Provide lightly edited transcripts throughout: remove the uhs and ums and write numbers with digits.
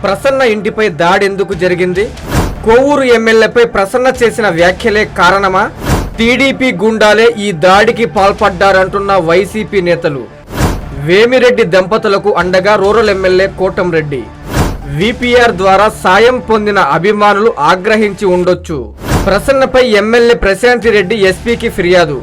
ప్రసన్న ఇంటిపై దాడి ఎందుకు జరిగింది? కోవూరు ఎమ్మెల్యేపై ప్రసన్న చేసిన వ్యాఖ్యలే కారణమా? టీడీపీ గుండాలే ఈ దాడికి పాల్పడ్డారంటున్న వైసీపీ నేతలు. వేమిరెడ్డి దంపతులకు అండగా రూరల్ ఎమ్మెల్యే కోటంరెడ్డి. విపిఆర్ ద్వారా సాయం పొందిన అభిమానులు ఆగ్రహించి ఉండొచ్చు. ప్రసన్నపై ఎమ్మెల్యే ప్రశాంతి రెడ్డి ఎస్పీకి ఫిర్యాదు.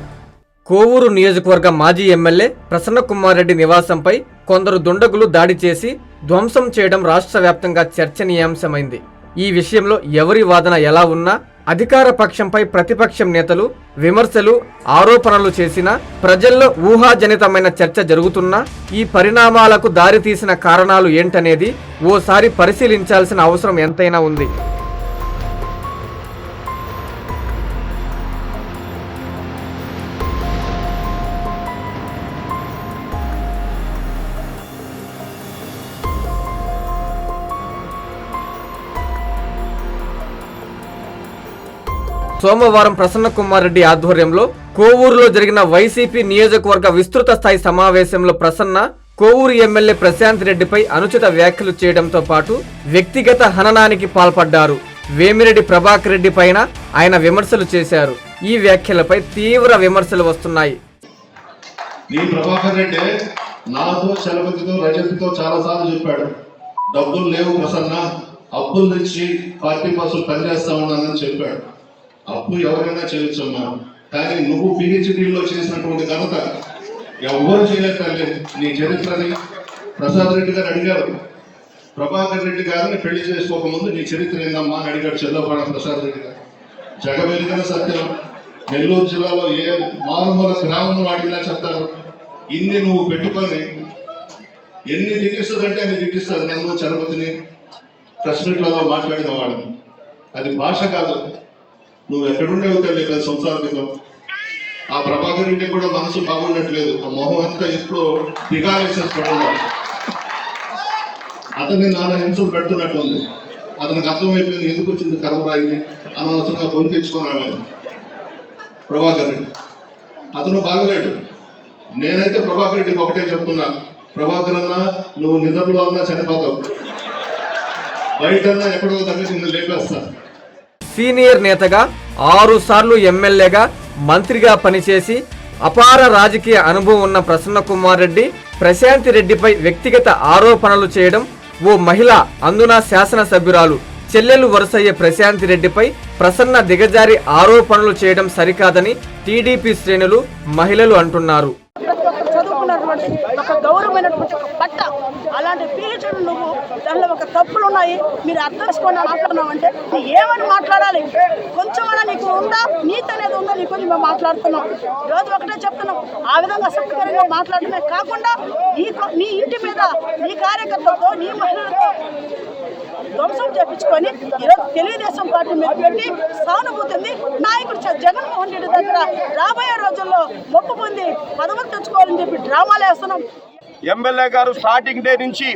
కోవూరు నియోజకవర్గ మాజీ ఎమ్మెల్యే ప్రసన్న కుమార్ రెడ్డి నివాసంపై కొందరు దుండగులు దాడి చేసి ధ్వంసం చేయడం రాష్ట్ర వ్యాప్తంగా చర్చనీయాంశమైంది. ఈ విషయంలో ఎవరి వాదన ఎలా ఉన్నా అధికార పక్షంపై ప్రతిపక్షం నేతలు విమర్శలు ఆరోపణలు చేసినా ప్రజల్లో ఊహాజనితమైన చర్చ జరుగుతున్నా ఈ పరిణామాలకు దారితీసిన కారణాలు ఏంటనేది ఓసారి పరిశీలించాల్సిన అవసరం ఎంతైనా ఉంది. సోమవారం ప్రసన్న కుమార్ రెడ్డి ఆధ్వర్యంలో కోవూరులో జరిగిన వైసీపీ నియోజకవర్గ విస్తృత స్థాయి సమావేశంలో ప్రసన్న కోవూరు ఎమ్మెల్యే ప్రశాంత్ రెడ్డిపై అనుచిత వ్యాఖ్యలు చేయడంతో పాటు వ్యక్తిగత హననానికి పాల్పడ్డారు. వేమిరెడ్డి ప్రభాకర్ రెడ్డి పైన ఆయన విమర్శలు చేశారు. ఈ వ్యాఖ్యలపై తీవ్ర విమర్శలు వస్తున్నాయి. నాతో చలపతితో రజతితో చాలా సార్లు చెప్పాడు, డబ్బులు లేవు ప్రసన్న, అప్పులు తెచ్చి పార్టీ కోసం పనిచేస్తా ఉన్నానని చెప్పాడు. అప్పు ఎవరైనా చేయొచ్చమ్మా, కానీ నువ్వు పిహెచ్డీలో చేసినటువంటి ఘనత ఎవరు చేయలేక నీ చరిత్రని ప్రసాద్ రెడ్డి గారు అడిగారు. ప్రభాకర్ రెడ్డి గారిని పెళ్లి చేసుకోకముందు నీ చరిత్ర ఏందమ్మా అని అడిగాడు చెల్లపాడ ప్రసాద్ రెడ్డి గారు. జగమెరిగిన సత్యం, నెల్లూరు జిల్లాలో ఏ మారుమూల గ్రామంలో అడిగినా చెప్తారు. ఇన్ని నువ్వు పెట్టుకొని ఎన్ని దిగిస్తుందంటే అన్ని దిగిస్తుంది. నన్ను చలపతిని ప్రెస్ మీట్లలో మాట్లాడిన వాడు, అది భాష కాదు. నువ్వు ఎక్కడుండేవు తల్లి 10 సంవత్సరాల క్రితం. ఆ ప్రభాకర్ రెడ్డి కూడా మనసు బాగుండట్లేదు, ఆ మొహం అంతా ఇప్పుడు దిగాలేసేసుకుంటున్నాడు. అతన్ని నాన్న హింసలు పెడుతున్నట్టుంది. అతనికి అర్థమైపోయింది ఎందుకు వచ్చింది కర్మరాయిని అనవసరంగా కొని తెచ్చుకున్నాడు ప్రభాకర్ రెడ్డి. అతను బాగలేడు. నేనైతే ప్రభాకర్ రెడ్డికి ఒకటే చెప్తున్నా, ప్రభాకర్ అన్నా నువ్వు నిద్రలో అన్నా చనిపోతావు, బయటన్నా ఎక్కడో దగ్గర నిన్ను లేపేస్తా. సీనియర్ నేతగా 6 సార్లు ఎమ్మెల్యేగా మంత్రిగా పనిచేసి అపార రాజకీయ అనుభవం ఉన్న ప్రసన్న కుమార్ రెడ్డి ప్రశాంతి రెడ్డిపై వ్యక్తిగత ఆరోపణలు చేయడం, ఓ మహిళ అందున శాసనసభ్యురాలు చెల్లెలు వరుసయ్యే ప్రశాంతి రెడ్డిపై ప్రసన్న దిగజారి ఆరోపణలు చేయడం సరికాదని టీడీపీ శ్రేణులు మహిళలు అంటున్నారు. ఒక గౌరవమైనటువంటి ఒక పట్ట అలాంటి పీహెచ్డీ నువ్వు దానిలో ఒక తప్పులు ఉన్నాయి, మీరు అర్థం చేసుకొని మాట్లాడినావంటే నువ్వు ఏమని మాట్లాడాలి? కొంచెమైనా నీకు ఉందా, నీతి అనేది ఉందా? నీకు మేము మాట్లాడుతున్నాం. ఈరోజు ఒకటే చెప్తున్నాం, ఆ విధంగా అసభ్యకరంగా మాట్లాడమే కాకుండా నీ ఇంటి మీద నీ కార్యకర్తలతో నీ మహిళలతో ధ్వంసం చేపించుకొని ఈరోజు తెలుగుదేశం పార్టీ మీద పెట్టి సానుభూతింది నాయకుడు జగన్మోహన్ రెడ్డి దగ్గర రాబోయే రోజుల్లో మొప్పు పొంది పదవులు తెచ్చుకోవాలని చెప్పి డ్రామాలు వేస్తున్నాం. ఎమ్మెల్యే గారు స్టార్టింగ్ డే నుంచి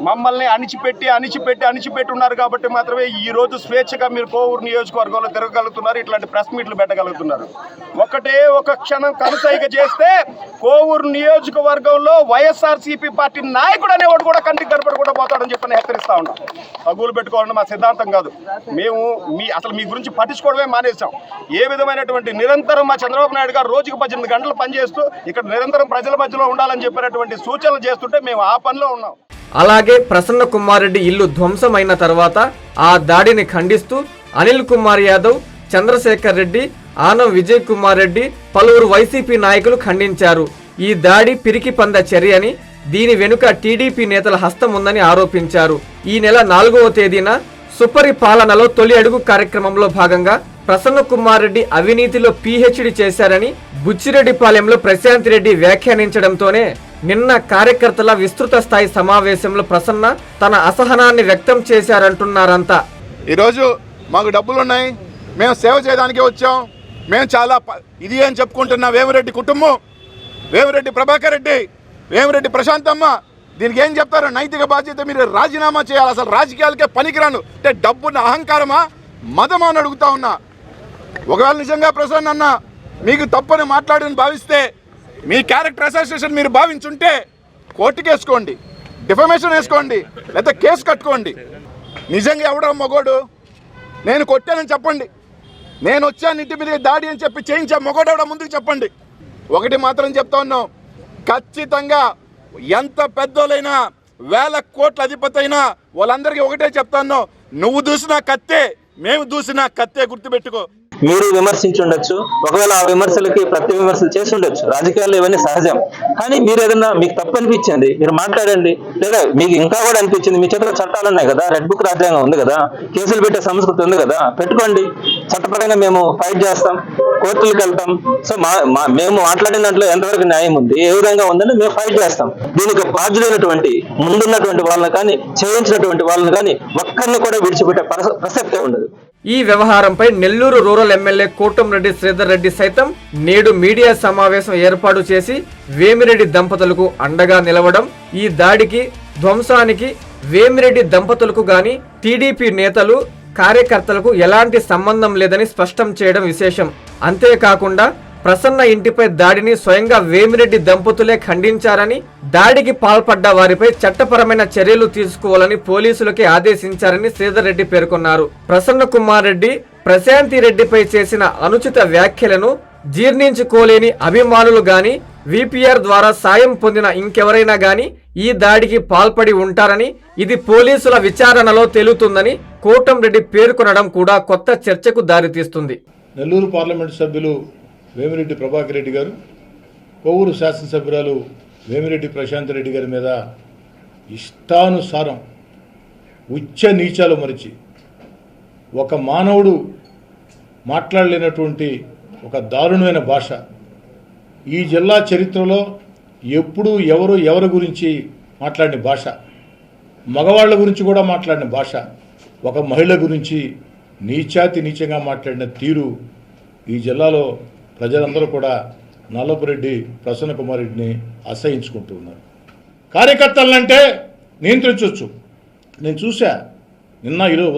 మమ్మల్ని అణిచిపెట్టి ఉన్నారు కాబట్టి మాత్రమే ఈ రోజు స్వేచ్ఛగా మీరు కోవూరు నియోజకవర్గంలో తిరగగలుగుతున్నారు, ఇట్లాంటి ప్రెస్ మీట్లు పెట్టగలుగుతున్నారు. ఒకటే ఒక క్షణం కనుసైగ చేస్తే కోవూరు నియోజకవర్గంలో వైఎస్ఆర్సీపీ పార్టీ నాయకుడు అనేవాడు కూడా కంటికి కనపడి కూడా పోతాడని చెప్పి హెచ్చరిస్తా ఉన్నాం. తగులు పెట్టుకోవాలని మా సిద్ధాంతం కాదు. మేము అసలు మీ గురించి పట్టించుకోవడమే మానేసాం. ఏ విధమైనటువంటి నిరంతరం మా చంద్రబాబు నాయుడు గారు రోజుకు 18 గంటలు పనిచేస్తూ ఇక్కడ నిరంతరం ప్రజల మధ్యలో ఉండాలని చెప్పినటువంటి సూచనలు చేస్తుంటే మేము ఆ పనిలో ఉన్నాం. అలాగే ప్రసన్న కుమార్ రెడ్డి ఇల్లు ధ్వంసమైన తర్వాత ఆ దాడిని ఖండిస్తూ అనిల్ కుమార్ యాదవ్, చంద్రశేఖర్ రెడ్డి, ఆనం విజయ్ కుమార్ రెడ్డి పలువురు వైసీపీ నాయకులు ఖండించారు. ఈ దాడి పిరికి పంద చర్య అని, దీని వెనుక టీడీపీ నేతల హస్తం ఉందని ఆరోపించారు. ఈ నెల 4వ తేదీన సుపరిపాలనలో తొలి అడుగు కార్యక్రమంలో భాగంగా ప్రసన్న కుమార్ రెడ్డి అవినీతిలో పీహెచ్డీ చేశారని బుచ్చిరెడ్డిపాలెంలో ప్రశాంత్ రెడ్డి వ్యాఖ్యానించడంతోనే నిన్న కార్యకర్తల విస్తృత స్థాయి సమావేశంలో ప్రసన్న తన అసహనాన్ని వ్యక్తం చేశారంటున్నారంతా. ఈరోజు మాకు డబ్బులున్నాయి, మేము సేవ చేయడానికి వచ్చాం, మేము చాలా ఇది అని చెప్పుకుంటున్న వేమిరెడ్డి కుటుంబం, వేమిరెడ్డి ప్రభాకర్ రెడ్డి, వేమిరెడ్డి ప్రశాంతమ్మ, దీనికి ఏం చెప్తారు? నైతిక బాధ్యత మీరు రాజీనామా చేయాలి. అసలు రాజకీయాలకే పనికిరాను అంటే డబ్బున్న అహంకారమా మదమా అని అడుగుతా ఉన్నా. ఒకవేళ నిజంగా ప్రసన్న అన్న మీకు తప్పని మాట్లాడని భావిస్తే, మీ క్యారెక్టర్ అసోసియేషన్ మీరు భావించుంటే కోర్టుకు వేసుకోండి, డిఫమేషన్ వేసుకోండి, లేదా కేసు కట్టుకోండి. నిజంగా ఎవడో మగోడు? నేను కొట్టానని చెప్పండి, నేను వచ్చాను ఇంటి మీద దాడి అని చెప్పి చేయించా మగోడు ఎవడో ముందుకు చెప్పండి. ఒకటి మాత్రం చెప్తా ఉన్నాం, ఖచ్చితంగా ఎంత పెద్దోళ్ళైనా, వేల కోట్ల అధిపతి అయినా వాళ్ళందరికీ ఒకటే చెప్తాను, నువ్వు దూసిన కత్తే, మేము దూసిన కత్తే, గుర్తుపెట్టుకో. మీరు విమర్శించి ఉండొచ్చు, ఒకవేళ ఆ విమర్శలకి ప్రతి విమర్శలు చేసి ఉండొచ్చు, రాజకీయాల్లో ఇవన్నీ సహజం. కానీ మీరు ఏదన్నా మీకు తప్పు అనిపించింది మీరు మాట్లాడండి, లేదా మీకు ఇంకా కూడా అనిపించింది, మీ చేతిలో చట్టాలు ఉన్నాయి కదా, రెడ్ బుక్ రాజ్యాంగం ఉంది కదా, కేసులు పెట్టే సంస్కృతి ఉంది కదా, పెట్టుకోండి. చట్టపరంగా మేము ఫైట్ చేస్తాం, కోర్టులకు వెళ్తాం. సో మేము మాట్లాడిన దాంట్లో ఎంతవరకు న్యాయం ఉంది, ఏ విధంగా ఉందని మేము ఫైట్ చేస్తాం. దీనికి బాధ్యులైనటువంటి ముందున్నటువంటి వాళ్ళని కానీ, చేయించినటువంటి వాళ్ళని కానీ ఒక్కరిని కూడా విడిచిపెట్టే ప్రసక్తే ఉండదు. ఈ వ్యవహారంపై నెల్లూరు రూరల్ ఎమ్మెల్యే కోటంరెడ్డి శ్రీధర్ రెడ్డి సైతం నేడు మీడియా సమావేశం ఏర్పాటు చేసి వేమిరెడ్డి దంపతులకు అండగా నిలవడం, ఈ దాడికి ధ్వంసానికి వేమిరెడ్డి దంపతులకు గాని టీడీపీ నేతలు కార్యకర్తలకు ఎలాంటి సంబంధం లేదని స్పష్టం చేయడం విశేషం. అంతేకాకుండా ప్రసన్న ఇంటిపై దాడిని స్వయంగా వేమిరెడ్డి దంపతులే ఖండించారని, దాడికి పాల్పడ్డ వారిపై చట్టపరమైన చర్యలు తీసుకోవాలని పోలీసులకి ఆదేశించారని శ్రీధర్ రెడ్డి పేర్కొన్నారు. ప్రసన్న కుమార్ రెడ్డి ప్రశాంతి రెడ్డిపై చేసిన అనుచిత వ్యాఖ్యలను జీర్ణించుకోలేని అభిమానులు గాని, విపిఆర్ ద్వారా సాయం పొందిన ఇంకెవరైనా గాని ఈ దాడికి పాల్పడి ఉంటారని, ఇది పోలీసుల విచారణలో తేలుతుందని కోటంరెడ్డి పేర్కొనడం కూడా కొత్త చర్చకు దారితీస్తుంది. నెల్లూరు పార్లమెంటు సభ్యులు వేమిరెడ్డి ప్రభాకర్ రెడ్డి గారు, కొవ్వూరు శాసనసభ్యురాలు వేమిరెడ్డి ప్రశాంత్ రెడ్డి గారి మీద ఇష్టానుసారం ఉచ్చ నీచాలు మరిచి ఒక మానవుడు మాట్లాడలేనటువంటి ఒక దారుణమైన భాష, ఈ జిల్లా చరిత్రలో ఎప్పుడూ ఎవరి గురించి మాట్లాడిన భాష, మగవాళ్ళ గురించి కూడా మాట్లాడిన భాష, ఒక మహిళ గురించి నీచంగా మాట్లాడిన తీరు ఈ జిల్లాలో ప్రజలందరూ కూడా నల్లపురెడ్డి ప్రసన్న కుమార్ రెడ్డిని అసహించుకుంటూ ఉన్నారు. కార్యకర్తలంటే నియంత్రించవచ్చు. నేను చూసా నిన్న ఈరోజు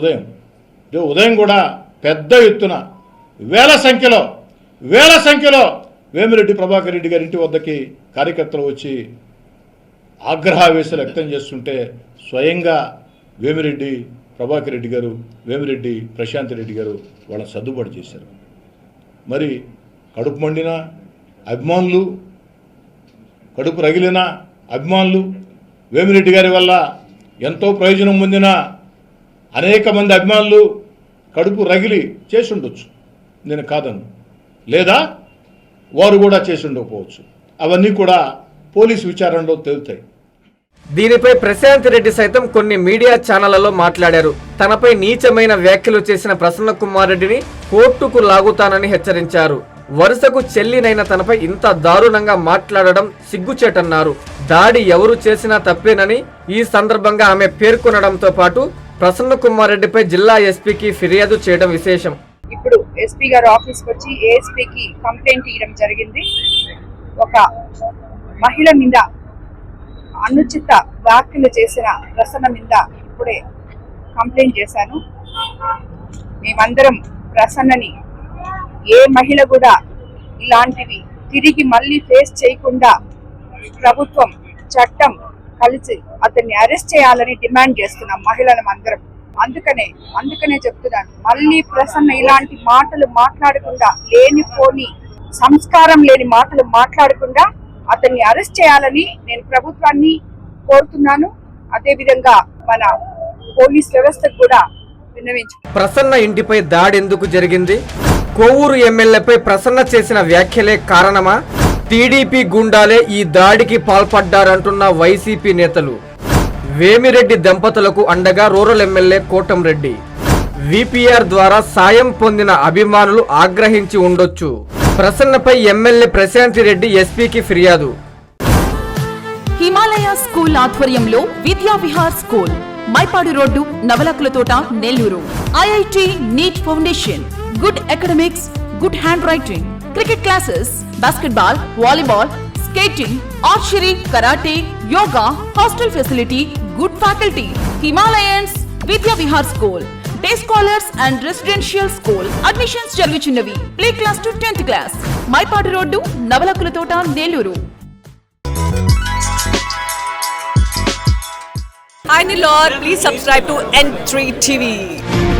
ఉదయం కూడా పెద్ద ఎత్తున వేల సంఖ్యలో వేమిరెడ్డి ప్రభాకర్ రెడ్డి గారి ఇంటి వద్దకి కార్యకర్తలు వచ్చి ఆగ్రహావేశాలు వ్యక్తం చేస్తుంటే స్వయంగా వేమిరెడ్డి ప్రభాకర్ రెడ్డి గారు, వేమిరెడ్డి ప్రశాంత్ రెడ్డి గారు వాళ్ళని సర్దుబాటు చేశారు. మరి కడుపు మండిన అభిమానులు, కడుపు రగిలిన అభిమానులు, వేమిరెడ్డి గారి వల్ల ఎంతో ప్రయోజనం పొందిన అనేక మంది అభిమానులు కడుపు రగిలి చేసి ఉండొచ్చు, నేను కాదను, లేదా వారు కూడా చేసి ఉండకపోవచ్చు. అవన్నీ కూడా పోలీసు విచారణలో తేలుతాయి. దీనిపై ప్రశాంత్ రెడ్డి సైతం కొన్ని మీడియా ఛానళ్లలో మాట్లాడారు. తనపై నీచమైన వ్యాఖ్యలు చేసిన ప్రసన్న కుమార్ రెడ్డిని కోర్టుకు లాగుతానని హెచ్చరించారు. వరుసకు చెల్లినైన తనపై ఇంత దారుణంగా మాట్లాడడం సిగ్గుచేటన్నారు. దాడి ఎవరు చేసినా తప్పేనని ఈ సందర్భంగా ఆమె పేర్కొనడంతో పాటు ప్రసన్న కుమార్ రెడ్డిపై జిల్లా ఎస్పీకి ఫిర్యాదు చేయడం విశేషం. ఇప్పుడు ఎస్పీ గారు ఆఫీస్కి వచ్చి ఏఎస్పీకి కంప్లైంట్ ఇవ్వడం జరిగింది. ఒక మహిళ మీద అనుచిత వ్యాఖ్యలు చేసిన ప్రసన్న మీద ఇప్పుడే కంప్లైంట్ చేశాను. మేమందరం ప్రసన్నని, ఏ మహిళ కూడా ఇలాంటివి తిరిగి మళ్ళీ ఫేస్ చేయకుండా ప్రభుత్వం, చట్టం కలిసి అతన్ని అరెస్ట్ చేయాలని డిమాండ్ చేస్తున్నాం మహిళలం అందరం. అందుకనే చెప్తున్నాను, మళ్ళీ ప్రసన్న ఇలాంటి మాటలు మాట్లాడకుండా, లేనిపోని సంస్కారం లేని మాటలు మాట్లాడకుండా అతన్ని అరెస్ట్ చేయాలని నేను ప్రభుత్వాన్ని కోరుతున్నాను. అదేవిధంగా మన పోలీస్ వ్యవస్థకు కూడా విన్నవించు. ప్రసన్న ఇంటిపై దాడి ఎందుకు జరిగింది? కొవ్వూరు ఎమ్మెల్యేపై ప్రసన్న చేసిన వ్యాఖ్యలే కారణమా? టీడీపీ గుండాలే ఈ దాడికి పాల్పడ్డారంటున్న వైసీపీ నేతలు. వేమిరెడ్డి దంపతులకు అండగా రూరల్ ఎమ్మెల్యే కోటంరెడ్డి. విపిఆర్ ద్వారా సాయం పొందిన అభిమానులు ఆగ్రహించి ఉండొచ్చు. ప్రసన్నపై ఎమ్మెల్యే ప్రశాంతి రెడ్డి ఎస్పీకి ఫిర్యాదు. హిమాలయ స్కూల్ ఆధ్వర్యంలో Vidya Vihar school, Mypadu road, Navalakula Thota, Nellore. IIT NEET foundation, good academics, good handwriting, cricket classes, basketball, volleyball, skating, archery, karate, yoga, hostel facility, good faculty. Himalayans Vidya Vihar school, day scholars and residential school. Admissions జరుగుతున్నవి. Play class to 10th class. Mypadu road, Navalakula Thota, Nellore. Hi Nilor, please subscribe to N3 TV.